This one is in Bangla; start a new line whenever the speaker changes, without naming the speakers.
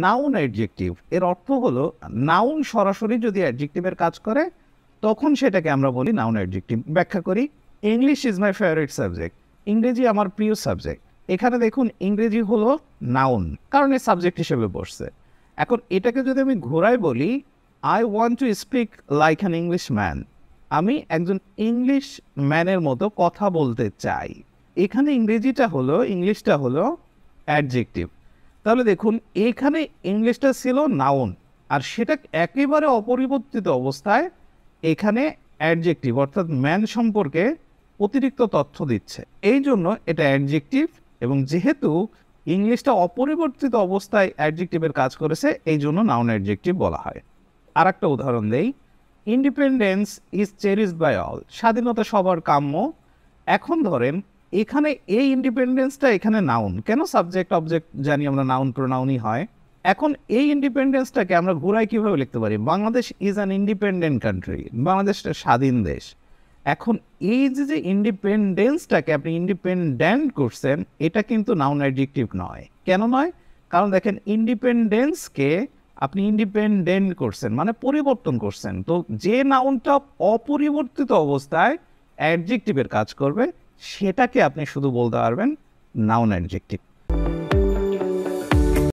নাউন অ্যাডজেক্টিভ এর অর্থ হলো নাউন সরাসরি যদি অ্যাডজেক্টিভের কাজ করে তখন সেটাকে আমরা বলি নাউন অ্যাডজেক্টিভ। ব্যাখ্যা করি, English is my favourite subject, ইংরেজি আমার প্রিয় সাবজেক্ট। এখানে দেখুন ইংরেজি হলো নাউন, কারণ এই সাবজেক্ট হিসেবে বসছে। এখন এটাকে যদি আমি ঘোরায় বলি, I want to speak like an English man, আমি একজন ইংলিশ ম্যানের মতো কথা বলতে চাই। এখানে ইংলিশটা হলো অ্যাডজেক্টিভ। তাহলে দেখুন এখানে ইংলিশটা ছিল নাউন, আর সেটা একেবারে অপরিবর্তিত অবস্থায় এখানে অ্যাডজেক্টিভ অর্থাৎ ম্যান সম্পর্কে অতিরিক্ত তথ্য দিচ্ছে, এই জন্য এটা অ্যাডজেক্টিভ। এবং যেহেতু ইংলিশটা অপরিবর্তিত অবস্থায় অ্যাডজেক্টিভের কাজ করেছে, এই জন্য নাউন অ্যাডজেক্টিভ বলা হয়। আর একটা উদাহরণ দেই, independence is cherished by all, স্বাধীনতা সবার কাম্য। এখন ধরেন এখানে এই ইন্ডিপেন্ডেন্সটা এখানে নাউন, কেন সাবজেক্ট অবজেক্ট জানি আমরা নাউন প্রোনাউনই হয়। এখন এই ইন্ডিপেন্ডেন্সটাকে আমরা ঘুরাই কিভাবে লিখতে পারি, Bangladesh is an independent country, Bangladesh একটা স্বাধীন দেশ। এখন এই যে ইন্ডিপেন্ডেন্সটাকে আপনি ইন্ডিপেন্ডেন্ট করছেন, এটা কিন্তু নাউন অ্যাডজেক্টিভ নয়। কেন নয়? কারণ দেখেন ইন্ডিপেন্ডেন্সকে আপনি ইন্ডিপেন্ডেন্ট করছেন মানে পরিবর্তন করছেন, তো যে নাউনটা অপরিবর্তিত অবস্থায় অ্যাডজেক্টিভের কাজ করবে সেটাকে আপনি শুধু বলতে পারবেন নাউন অ্যাডজেক্টিভ।